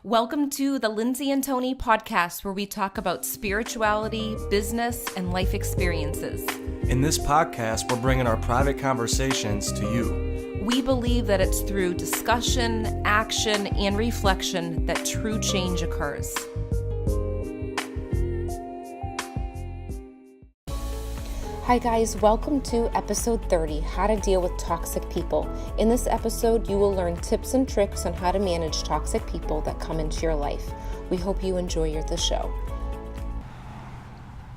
Welcome to the Lindsay and Tony podcast, where we talk about spirituality, business, and life experiences. In this podcast, we're bringing our private conversations to you. We believe that it's through discussion, action, and reflection that true change occurs. Hi guys, welcome to episode 30, How to Deal with Toxic People. In this episode, you will learn tips and tricks on how to manage toxic people that come into your life. We hope you enjoy the show.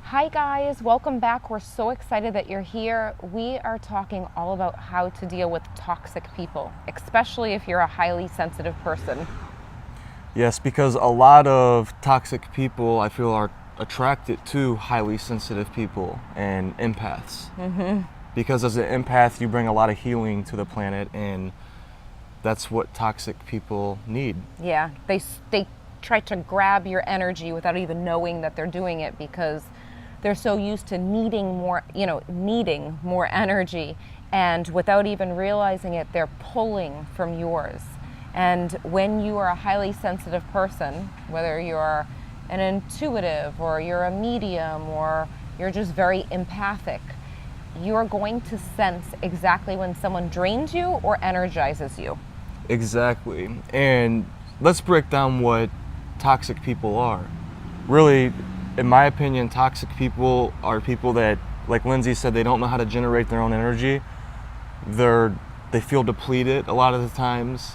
Hi guys, welcome back. We're so excited that you're here. We are talking all about how to deal with toxic people, especially if you're a highly sensitive person. Yes, because a lot of toxic people, I feel, are attracted to highly sensitive people and empaths. Because as an empath, you bring a lot of healing to the planet, and that's what toxic people need. Yeah, they try to grab your energy without even knowing that they're doing it, because they're so used to needing more energy, and without even realizing it, they're pulling from yours. And when you are a highly sensitive person, whether you're an intuitive or you're a medium or you're just very empathic, you're going to sense exactly when someone drains you or energizes you. Exactly. And let's break down what toxic people are. Really, in my opinion, toxic people are people that, like Lindsay said, they don't know how to generate their own energy. They feel depleted a lot of the times.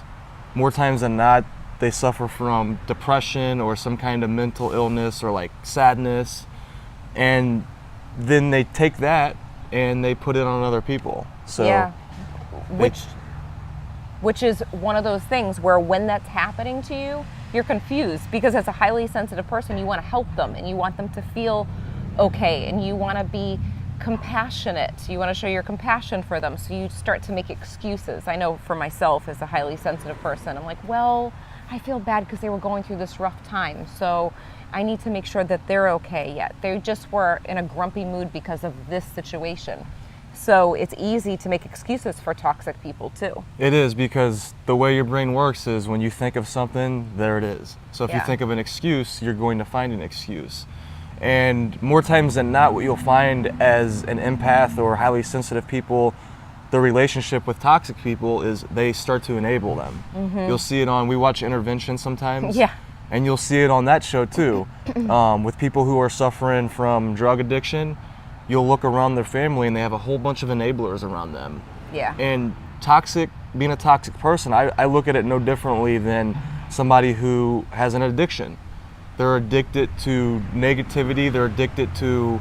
More times than not, they suffer from depression or some kind of mental illness or like sadness, and then they take that and they put it on other people. So yeah, which is one of those things where when that's happening to you, you're confused, because as a highly sensitive person, you want to help them and you want them to feel okay, and you want to be compassionate. You want to show your compassion for them, so you start to make excuses. I know for myself as a highly sensitive person, I'm like, well, I feel bad because they were going through this rough time, so I need to make sure that they're okay yet. They just were in a grumpy mood because of this situation. So it's easy to make excuses for toxic people too. It is, because the way your brain works is when you think of something, there it is. So if you think of an excuse, you're going to find an excuse. And more times than not, what you'll find as an empath or highly sensitive people, the relationship with toxic people is they start to enable them. You'll see it we watch Intervention sometimes. Yeah. And you'll see it on that show too. With people who are suffering from drug addiction, you'll look around their family and they have a whole bunch of enablers around them. Yeah. And being a toxic person, I look at it no differently than somebody who has an addiction. They're addicted to negativity, they're addicted to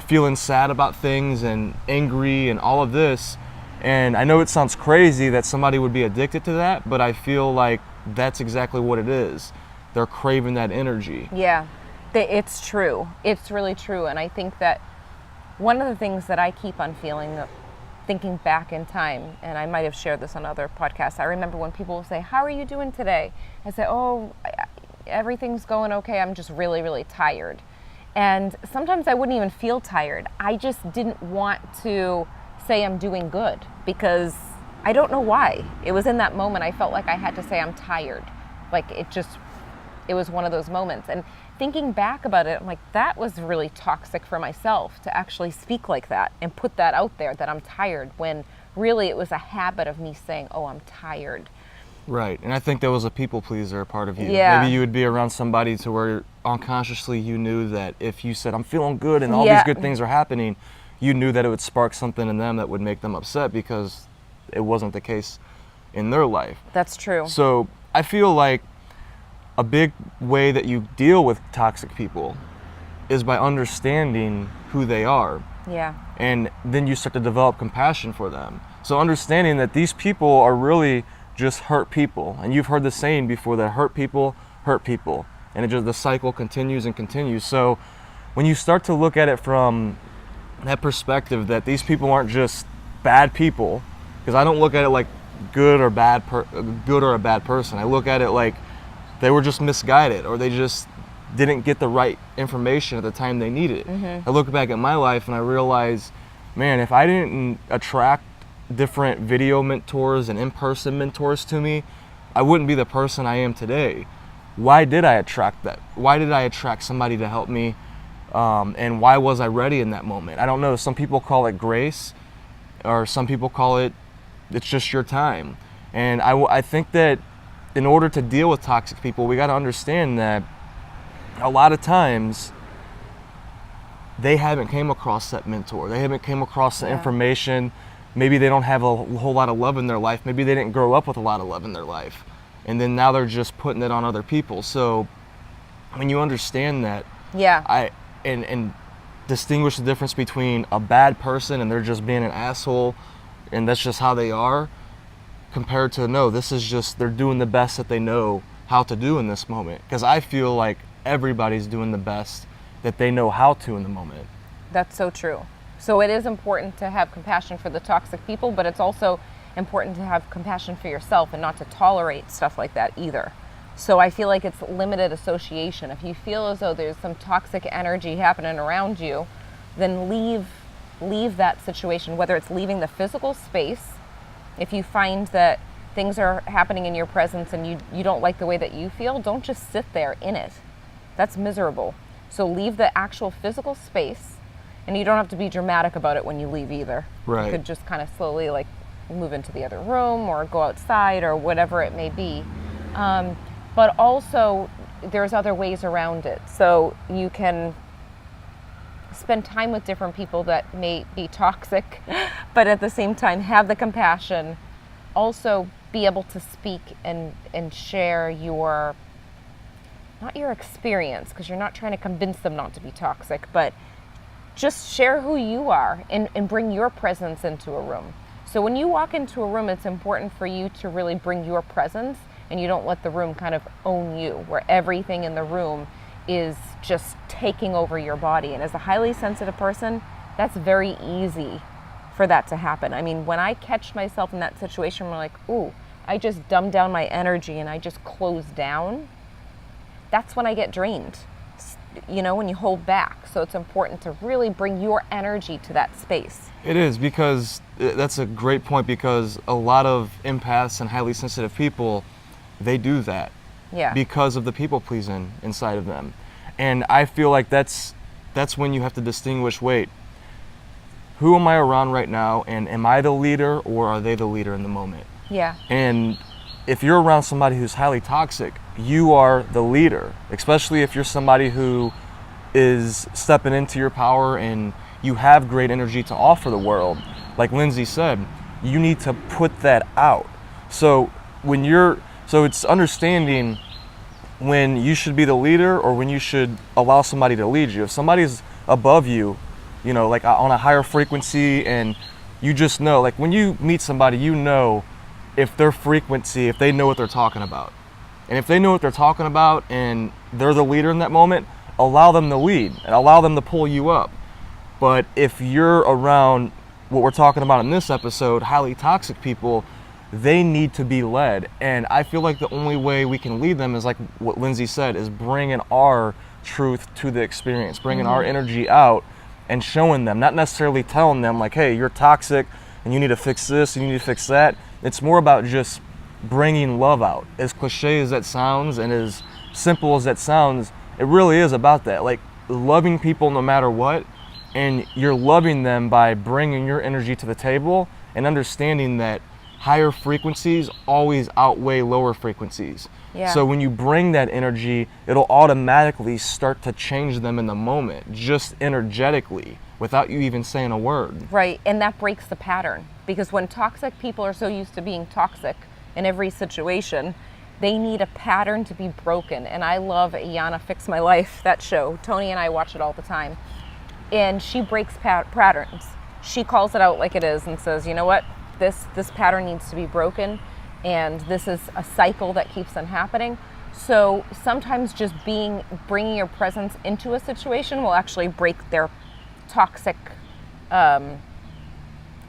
feeling sad about things and angry and all of this. And I know it sounds crazy that somebody would be addicted to that, but I feel like that's exactly what it is. They're craving that energy. Yeah, it's true. It's really true. And I think that one of the things that I keep on thinking back in time, and I might have shared this on other podcasts, I remember when people will say, "How are you doing today?" I say, "Oh, everything's going okay. I'm just really, really tired." And sometimes I wouldn't even feel tired. I just didn't want to say I'm doing good, because I don't know why. It was in that moment I felt like I had to say I'm tired. Like it was one of those moments. And thinking back about it, I'm like, that was really toxic for myself to actually speak like that and put that out there, that I'm tired, when really it was a habit of me saying, "Oh, I'm tired." Right, and I think there was a people pleaser part of you. Yeah. Maybe you would be around somebody to where unconsciously you knew that if you said, "I'm feeling good," and all these good things are happening, you knew that it would spark something in them that would make them upset, because it wasn't the case in their life. That's true. So I feel like a big way that you deal with toxic people is by understanding who they are. Yeah. And then you start to develop compassion for them. So understanding that these people are really just hurt people. And you've heard the saying before that hurt people. And the cycle continues and continues. So when you start to look at it from that perspective, that these people aren't just bad people, because I don't look at it like good or a bad person. I look at it like they were just misguided, or they just didn't get the right information at the time they needed it. I look back at my life and I realize, man, if I didn't attract different video mentors and in-person mentors to me, I wouldn't be the person I am today. Why did I attract that? Why did I attract somebody to help me? And why was I ready in that moment? I don't know. Some people call it grace, or some people call it, it's just your time. And I think that in order to deal with toxic people, we got to understand that a lot of times they haven't came across that mentor. They haven't came across the information. Maybe they don't have a whole lot of love in their life. Maybe they didn't grow up with a lot of love in their life. And then now they're just putting it on other people. So when you understand that, and distinguish the difference between a bad person and they're just being an asshole and that's just how they are, compared to, no, this is just, they're doing the best that they know how to do in this moment. Because I feel like everybody's doing the best that they know how to in the moment. That's so true. So it is important to have compassion for the toxic people, but it's also important to have compassion for yourself and not to tolerate stuff like that either. So I feel like it's limited association. If you feel as though there's some toxic energy happening around you, then leave that situation, whether it's leaving the physical space. If you find that things are happening in your presence and you don't like the way that you feel, don't just sit there in it. That's miserable. So leave the actual physical space, and you don't have to be dramatic about it when you leave either. Right. You could just kind of slowly like move into the other room or go outside or whatever it may be. But also there's other ways around it. So you can spend time with different people that may be toxic, but at the same time have the compassion. Also be able to speak and share your, not your experience, because you're not trying to convince them not to be toxic, but just share who you are and bring your presence into a room. So when you walk into a room, it's important for you to really bring your presence, and you don't let the room kind of own you, where everything in the room is just taking over your body. And as a highly sensitive person, that's very easy for that to happen. I mean, when I catch myself in that situation, I'm like, ooh, I just dumbed down my energy and I just closed down. That's when I get drained, you know, when you hold back. So it's important to really bring your energy to that space. It is, because that's a great point, because a lot of empaths and highly sensitive people, they do that because of the people pleasing inside of them. And I feel like that's when you have to distinguish, wait, who am I around right now, and am I the leader or are they the leader in the moment? Yeah. And if you're around somebody who's highly toxic, you are the leader, especially if you're somebody who is stepping into your power and you have great energy to offer the world. Like Lindsay said, you need to put that out. So it's understanding when you should be the leader or when you should allow somebody to lead you. If somebody's above you, you know, like on a higher frequency, and you just know, like when you meet somebody, you know if their frequency, if they know what they're talking about. And if they know what they're talking about and they're the leader in that moment, allow them to lead and allow them to pull you up. But if you're around what we're talking about in this episode, highly toxic people, they need to be led. And I feel like the only way we can lead them is like what Lindsay said, is bringing our truth to the experience, bringing our energy out and showing them, not necessarily telling them like, hey, you're toxic and you need to fix this and you need to fix that. It's more about just bringing love out. As cliche as that sounds and as simple as that sounds, it really is about that. Like loving people no matter what, and you're loving them by bringing your energy to the table and understanding that higher frequencies always outweigh lower frequencies. Yeah. So when you bring that energy, it'll automatically start to change them in the moment, just energetically, without you even saying a word. Right, and that breaks the pattern. Because when toxic people are so used to being toxic in every situation, they need a pattern to be broken. And I love Yana Fix My Life, that show. Tony and I watch it all the time. And she breaks patterns. She calls it out like it is and says, you know what? This pattern needs to be broken, and this is a cycle that keeps on happening. So sometimes just bringing your presence into a situation will actually break their toxic, I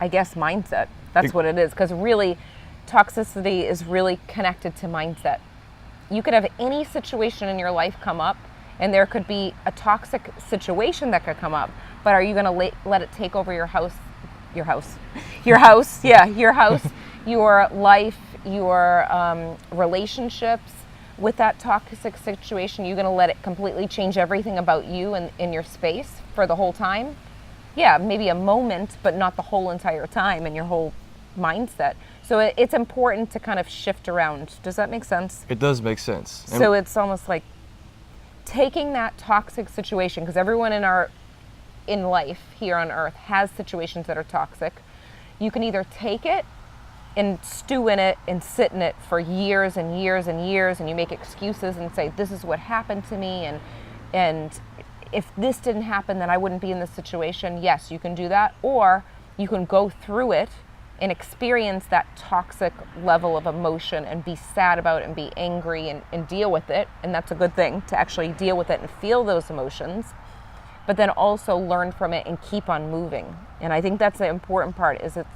guess, mindset. That's what it is, because really, toxicity is really connected to mindset. You could have any situation in your life come up, and there could be a toxic situation that could come up, but are you going to let it take over your life, your relationships with that toxic situation? You're going to let it completely change everything about you and in your space for the whole time? Yeah, maybe a moment, but not the whole entire time and your whole mindset. So it's important to kind of shift around. Does that make sense? It does make sense. So it's almost like taking that toxic situation, because everyone in life here on earth has situations that are toxic. You can either take it and stew in it and sit in it for years and years and years, and you make excuses and say, this is what happened to me, and if this didn't happen, then I wouldn't be in this situation. Yes, you can do that. Or you can go through it and experience that toxic level of emotion and be sad about it and be angry and deal with it. And that's a good thing, to actually deal with it and feel those emotions, but then also learn from it and keep on moving. And I think that's the important part, is it's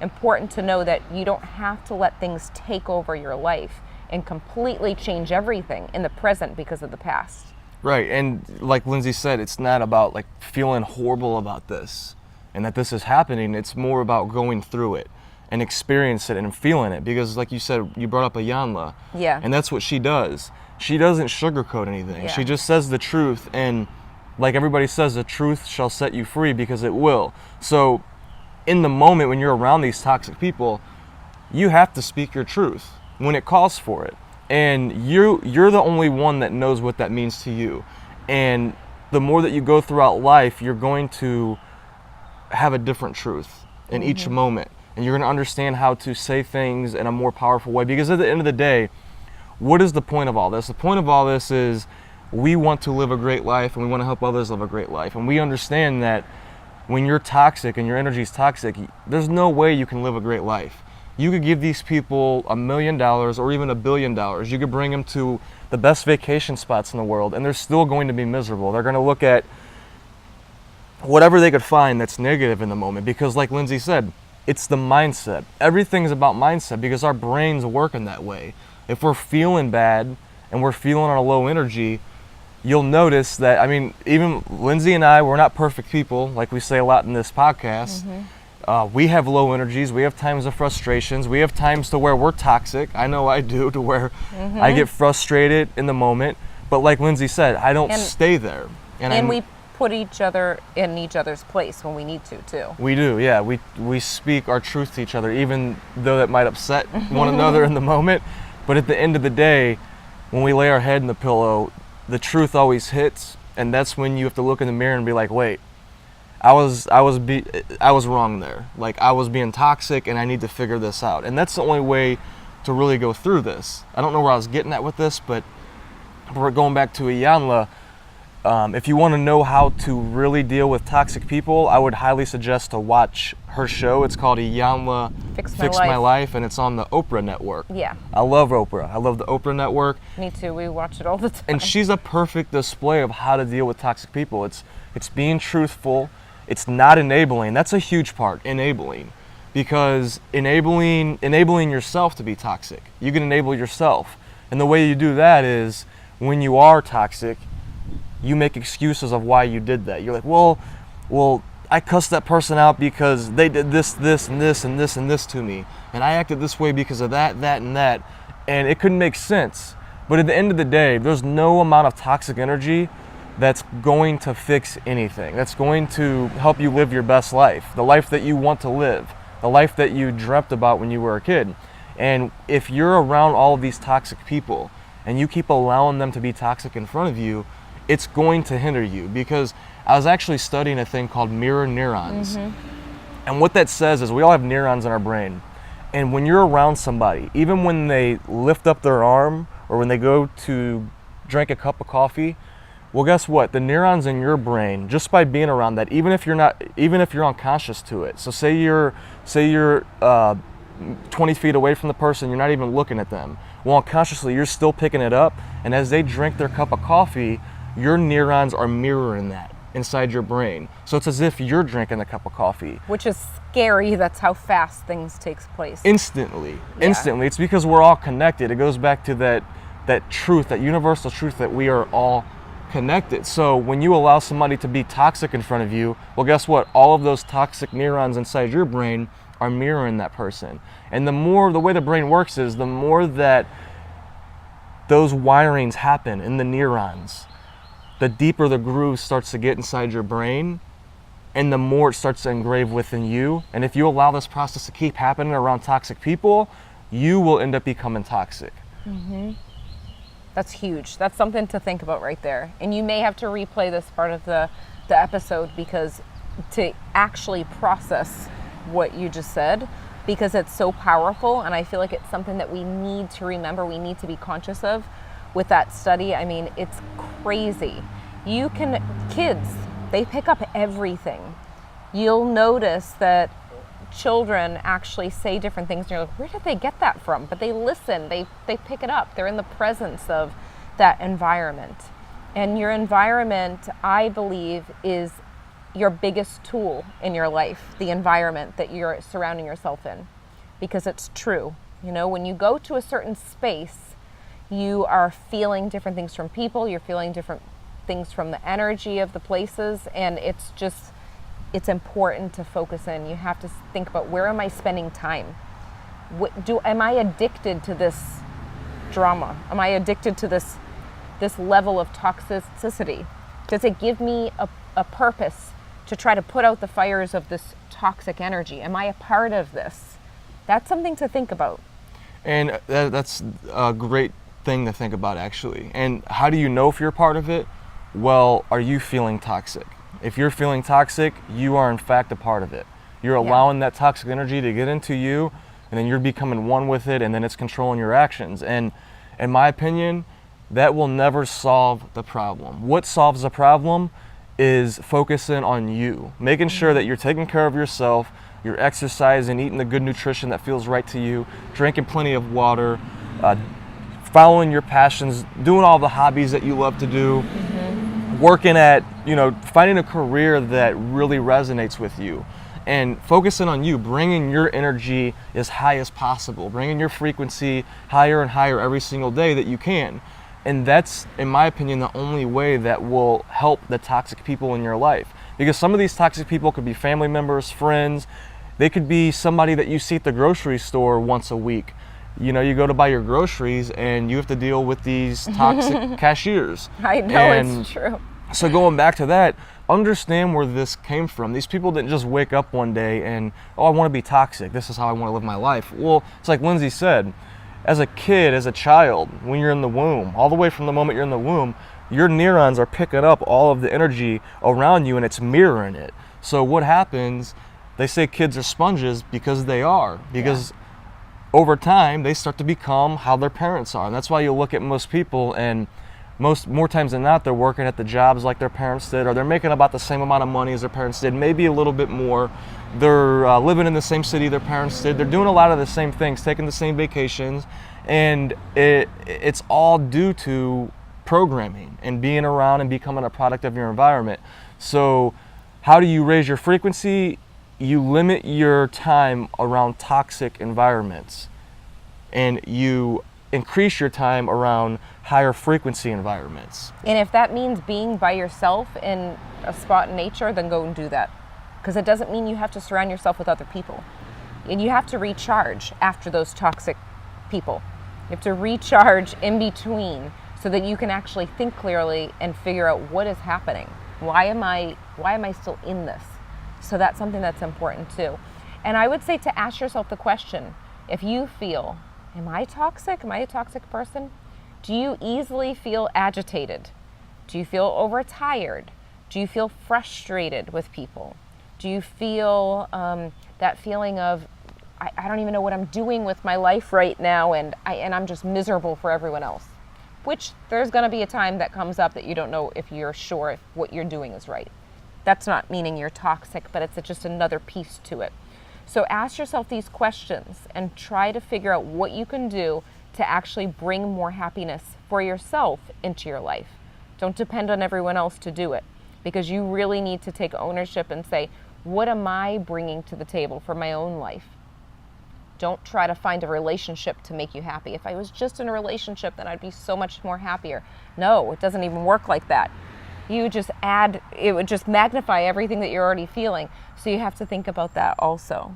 important to know that you don't have to let things take over your life and completely change everything in the present because of the past. Right, and like Lindsay said, it's not about like feeling horrible about this and that this is happening. It's more about going through it and experience it and feeling it, because like you said, you brought up Ayanla. Yeah. And that's what she does. She doesn't sugarcoat anything. Yeah. She just says the truth, and like everybody says, the truth shall set you free, because it will. So in the moment when you're around these toxic people, you have to speak your truth when it calls for it. And you're the only one that knows what that means to you. And the more that you go throughout life, you're going to have a different truth in each moment. And you're going to understand how to say things in a more powerful way. Because at the end of the day, what is the point of all this? The point of all this is we want to live a great life, and we want to help others live a great life. And we understand that when you're toxic and your energy is toxic, there's no way you can live a great life. You could give these people $1 million or even $1 billion. You could bring them to the best vacation spots in the world, and they're still going to be miserable. They're going to look at whatever they could find that's negative in the moment, because like Lindsay said, it's the mindset. Everything's about mindset, because our brains work in that way. If we're feeling bad and we're feeling on a low energy, you'll notice that, I mean, even Lindsay and I, we're not perfect people, like we say a lot in this podcast. We have low energies. We have times of frustrations. We have times to where we're toxic. I know I do, to where I get frustrated in the moment. But like Lindsay said, I don't stay there. And we put each other in each other's place when we need to, too. We do, yeah. We speak our truth to each other, even though that might upset one another in the moment. But at the end of the day, when we lay our head in the pillow, the truth always hits. And that's when you have to look in the mirror and be like, wait, I was wrong there. Like, I was being toxic, and I need to figure this out. And that's the only way to really go through this. I don't know where I was getting at with this, but we're going back to Ayanla. If you want to know how to really deal with toxic people, I would highly suggest to watch her show. It's called Ayanla Fix My Life, and it's on the Oprah Network. Yeah. I love Oprah. I love the Oprah Network. Me too. We watch it all the time. And she's a perfect display of how to deal with toxic people. It's being truthful. It's not enabling. That's a huge part, enabling. Because enabling yourself to be toxic. You can enable yourself. And the way you do that is, when you are toxic, you make excuses of why you did that. You're like, well, I cussed that person out because they did this, this, and this, and this, and this to me. And I acted this way because of that, that, and that. And it couldn't make sense. But at the end of the day, there's no amount of toxic energy that's going to fix anything. That's going to help you live your best life, the life that you want to live, the life that you dreamt about when you were a kid. And if you're around all of these toxic people and you keep allowing them to be toxic in front of you, it's going to hinder you. Because I was actually studying a thing called mirror neurons. And what that says is we all have neurons in our brain. And when you're around somebody, even when they lift up their arm or when they go to drink a cup of coffee, well, guess what? The neurons in your brain, just by being around that, even if you're unconscious to it. So say you're 20 feet away from the person, you're not even looking at them. Well, unconsciously, you're still picking it up, and as they drink their cup of coffee, your neurons are mirroring that inside your brain. So it's as if you're drinking the cup of coffee. Which is scary. That's how fast things takes place. Instantly. It's because we're all connected. It goes back to that truth, that universal truth that we are all connected. So when you allow somebody to be toxic in front of you, well, guess what? All of those toxic neurons inside your brain are mirroring that person. And the way the brain works is the more that those wirings happen in the neurons, the deeper the groove starts to get inside your brain, and the more it starts to engrave within you. And if you allow this process to keep happening around toxic people, you will end up becoming toxic. Mm-hmm. That's huge. That's something to think about right there. And you may have to replay this part of the episode because to actually process what you just said, because it's so powerful, and I feel like it's something that we need to remember, we need to be conscious of with that study. I mean, it's crazy. Kids, they pick up everything. You'll notice that children actually say different things and you're like, where did they get that from? But they listen, they pick it up. They're in the presence of that environment. And your environment, I believe, is your biggest tool in your life, the environment that you're surrounding yourself in, because it's true. You know, when you go to a certain space, you are feeling different things from people, you're feeling different things from the energy of the places, and it's important to focus in. You have to think about, where am I spending time? Am I addicted to this drama? Am I addicted to this level of toxicity? Does it give me a purpose to try to put out the fires of this toxic energy? Am I a part of this? That's something to think about. And that's a great thing to think about, actually. And how do you know if you're a part of it? Well, are you feeling toxic? If you're feeling toxic, you are in fact a part of it. You're allowing that toxic energy to get into you, and then you're becoming one with it, and then it's controlling your actions. And in my opinion, that will never solve the problem. What solves the problem is focusing on you, making sure that you're taking care of yourself, you're exercising, eating the good nutrition that feels right to you, drinking plenty of water, following your passions, doing all the hobbies that you love to do, working at, finding a career that really resonates with you, and focusing on you, bringing your energy as high as possible, bringing your frequency higher and higher every single day that you can. And that's, in my opinion, the only way that will help the toxic people in your life. Because some of these toxic people could be family members, friends. They could be somebody that you see at the grocery store once a week. You go to buy your groceries and you have to deal with these toxic cashiers. I know, it's true. So going back to that, understand where this came from. These people didn't just wake up one day and, I want to be toxic. This is how I want to live my life. Well, it's like Lindsay said, as a kid, as a child, when you're in the womb, all the way from the moment you're in the womb, your neurons are picking up all of the energy around you and it's mirroring it. So what happens, they say kids are sponges because they are. Because over time, they start to become how their parents are. And that's why you look at most people, and more times than not, they're working at the jobs like their parents did, or they're making about the same amount of money as their parents did, maybe a little bit more. They're living in the same city their parents did. They're doing a lot of the same things, taking the same vacations, and it's all due to programming and being around and becoming a product of your environment. So how do you raise your frequency? You limit your time around toxic environments, and you increase your time around higher frequency environments. And if that means being by yourself in a spot in nature, then go and do that. Because it doesn't mean you have to surround yourself with other people. And you have to recharge after those toxic people. You have to recharge in between so that you can actually think clearly and figure out what is happening. Why am I still in this? So that's something that's important too. And I would say to ask yourself the question, if you feel, am I toxic? Am I a toxic person? Do you easily feel agitated? Do you feel overtired? Do you feel frustrated with people? Do you feel that feeling of, I don't even know what I'm doing with my life right now, and I'm just miserable for everyone else? Which there's going to be a time that comes up that you don't know if you're sure if what you're doing is right. That's not meaning you're toxic, but it's just another piece to it. So ask yourself these questions and try to figure out what you can do to actually bring more happiness for yourself into your life. Don't depend on everyone else to do it, because you really need to take ownership and say, what am I bringing to the table for my own life? Don't try to find a relationship to make you happy. If I was just in a relationship, then I'd be so much more happier. No, it doesn't even work like that. It would just magnify everything that you're already feeling. So you have to think about that also.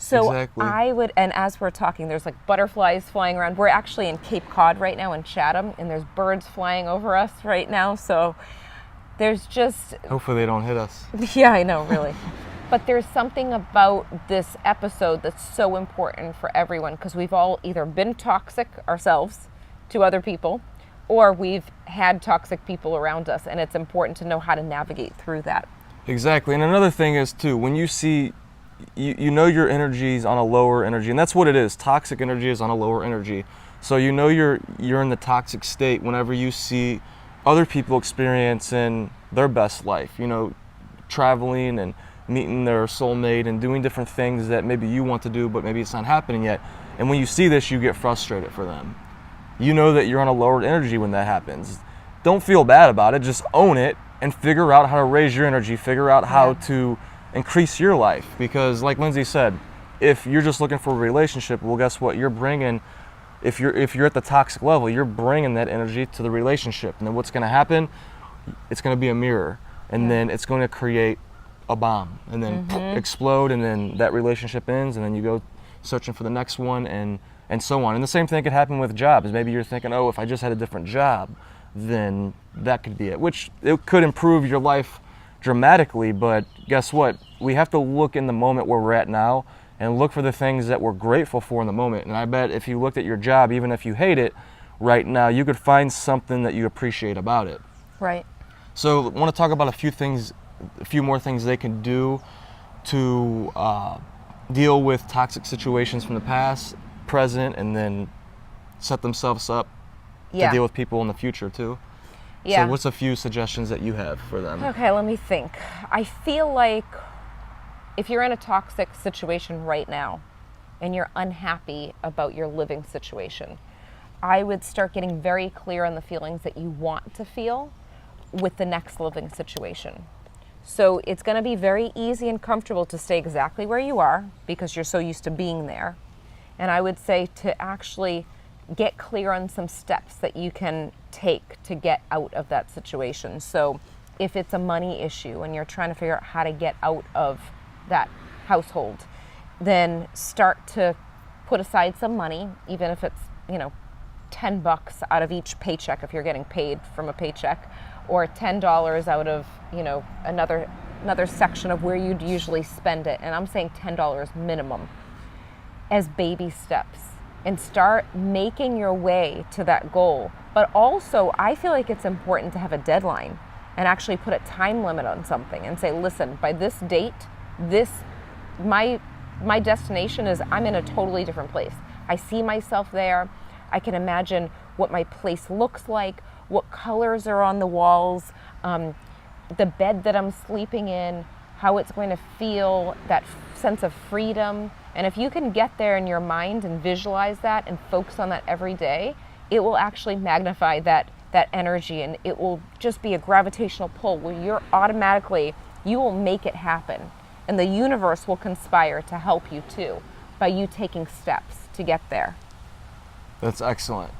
So Exactly. I would, and as we're talking, there's like butterflies flying around. We're actually in Cape Cod right now in Chatham, and there's birds flying over us right now. So there's just, Hopefully they don't hit us. yeah, I know, really. But there's something about this episode that's so important for everyone, because we've all either been toxic ourselves to other people, or we've had toxic people around us, and it's important to know how to navigate through that. Exactly. And another thing is too, when you see, you know your energy is on a lower energy, and that's what it is. Toxic energy is on a lower energy. So you know you're in the toxic state whenever you see other people experiencing their best life, you know, traveling and meeting their soulmate and doing different things that maybe you want to do, but maybe it's not happening yet. And when you see this, you get frustrated for them. You know that you're on a lowered energy when that happens. Don't feel bad about it, just own it and figure out how to raise your energy, figure out how to increase your life. Because like Lindsay said, if you're just looking for a relationship, well, guess what? You're bringing, if you're at the toxic level, you're bringing that energy to the relationship. And then what's going to happen? It's going to be a mirror, and then it's going to create a bomb, and then explode, and then that relationship ends, and then you go searching for the next one, and so on. And the same thing could happen with jobs. Maybe you're thinking, oh, if I just had a different job, then that could be it, which it could improve your life dramatically. But guess what? We have to look in the moment where we're at now and look for the things that we're grateful for in the moment. And I bet if you looked at your job, even if you hate it right now, you could find something that you appreciate about it. Right. So I want to talk about a few more things they can do to deal with toxic situations from the past, present, and then set themselves up to deal with people in the future too. Yeah. So what's a few suggestions that you have for them? Okay, let me think. I feel like if you're in a toxic situation right now and you're unhappy about your living situation, I would start getting very clear on the feelings that you want to feel with the next living situation. So it's going to be very easy and comfortable to stay exactly where you are because you're so used to being there. And I would say to actually get clear on some steps that you can take to get out of that situation. So if it's a money issue and you're trying to figure out how to get out of that household, then start to put aside some money, even if it's, $10 out of each paycheck if you're getting paid from a paycheck, or $10 out of, another section of where you'd usually spend it. And I'm saying $10 minimum as baby steps, and start making your way to that goal. But also, I feel like it's important to have a deadline and actually put a time limit on something and say, listen, by this date, my destination is I'm in a totally different place. I see myself there. I can imagine what my place looks like, what colors are on the walls, the bed that I'm sleeping in, how it's going to feel, that sense of freedom. And if you can get there in your mind and visualize that and focus on that every day, it will actually magnify that energy, and it will just be a gravitational pull where you will make it happen. And the universe will conspire to help you too by you taking steps to get there. That's excellent.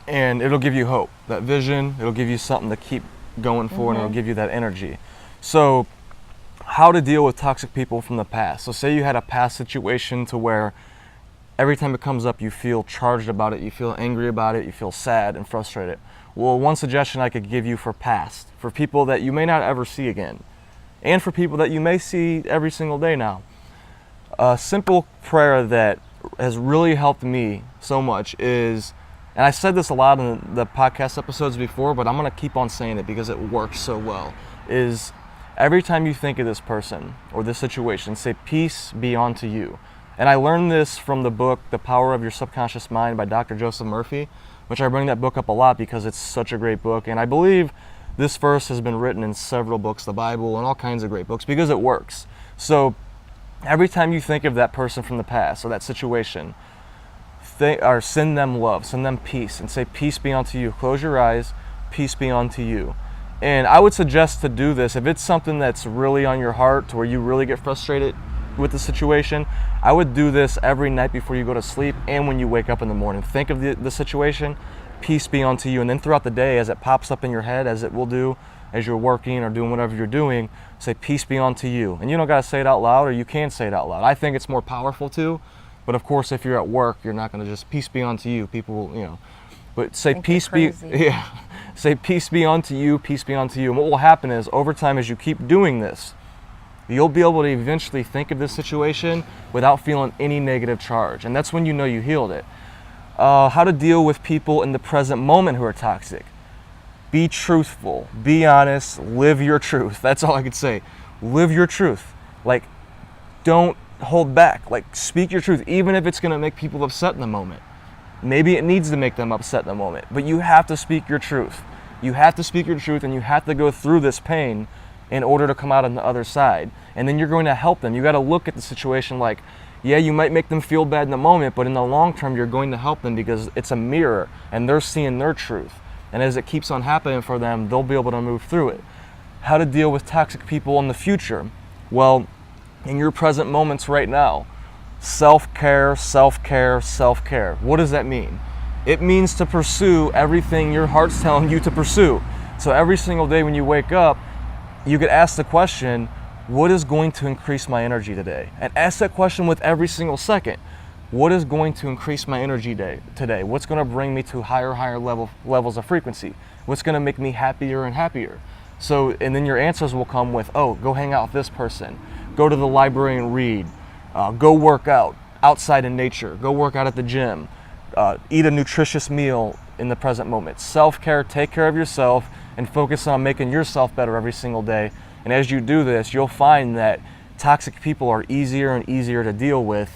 And it'll give you hope, that vision. It'll give you something to keep going for, and it'll give you that energy. So how to deal with toxic people from the past. So say you had a past situation to where every time it comes up, you feel charged about it, you feel angry about it, you feel sad and frustrated. Well, one suggestion I could give you for people that you may not ever see again, and for people that you may see every single day now. A simple prayer that has really helped me so much is, and I said this a lot in the podcast episodes before, but I'm going to keep on saying it because it works so well, is every time you think of this person or this situation, say, peace be unto you. And I learned this from the book, The Power of Your Subconscious Mind by Dr. Joseph Murphy, which I bring that book up a lot because it's such a great book. And I believe this verse has been written in several books, the Bible and all kinds of great books, because it works. So every time you think of that person from the past or that situation, send them love, send them peace, and say, peace be unto you. Close your eyes, peace be unto you. And I would suggest to do this if it's something that's really on your heart to where you really get frustrated with the situation. I would do this every night before you go to sleep and when you wake up in the morning. Think of the situation, peace be unto you, and then throughout the day as it pops up in your head, as it will do, as you're working or doing whatever you're doing, say peace be unto you. And you don't got to say it out loud, or you can say it out loud. I think it's more powerful too. But of course, if you're at work, you're not going to just peace be unto you. People will, but say peace be, say peace be unto you, peace be unto you. And what will happen is over time, as you keep doing this, you'll be able to eventually think of this situation without feeling any negative charge. And that's when you know you healed it. How to deal with people in the present moment who are toxic. Be truthful, be honest, live your truth. That's all I could say. Live your truth. Like, don't hold back. Like, speak your truth, even if it's going to make people upset in the moment. Maybe it needs to make them upset in the moment, but you have to speak your truth. You have to speak your truth, and you have to go through this pain in order to come out on the other side. And then you're going to help them. You got to look at the situation like, yeah, you might make them feel bad in the moment, but in the long term, you're going to help them because it's a mirror and they're seeing their truth. And as it keeps on happening for them, they'll be able to move through it. How to deal with toxic people in the future? Well, in your present moments right now, self-care, self-care, self-care. What does that mean? It means to pursue everything your heart's telling you to pursue. So every single day when you wake up, you could ask the question, what is going to increase my energy today? And ask that question with every single second. What is going to increase my energy today? What's going to bring me to higher levels of frequency? What's going to make me happier and happier? So, and then your answers will come with, oh, go hang out with this person. Go to the library and read. Go work out outside in nature. Go work out at the gym. Eat a nutritious meal in the present moment. Self-care, take care of yourself, and focus on making yourself better every single day. And as you do this, you'll find that toxic people are easier and easier to deal with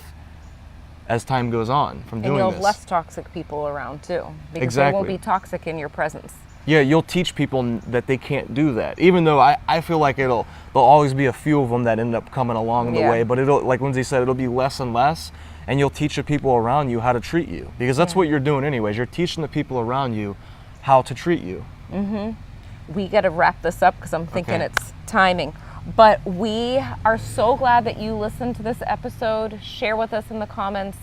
as time goes on from doing this. And you'll have less toxic people around too, because Exactly. they won't be toxic in your presence. Yeah, you'll teach people that they can't do that. Even though I feel like there'll always be a few of them that end up coming along the way, but it'll, like Lindsay said, it'll be less and less, and you'll teach the people around you how to treat you, because that's what you're doing anyways. You're teaching the people around you how to treat you. We got to wrap this up because I'm thinking it's timing. But we are so glad that you listened to this episode. Share with us in the comments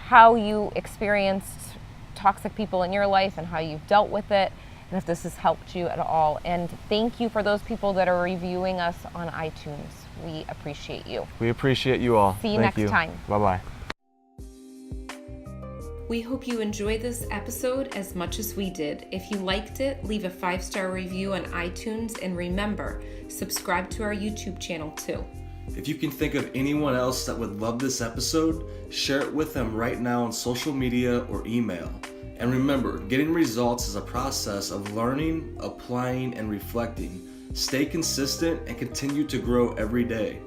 how you experienced toxic people in your life and how you've dealt with it, and if this has helped you at all. And thank you for those people that are reviewing us on iTunes. We appreciate you. We appreciate you all. See you next time. Bye-bye. We hope you enjoyed this episode as much as we did. If you liked it, leave a 5-star review on iTunes, and remember, subscribe to our YouTube channel too. If you can think of anyone else that would love this episode, share it with them right now on social media or email. And remember, getting results is a process of learning, applying, and reflecting. Stay consistent and continue to grow every day.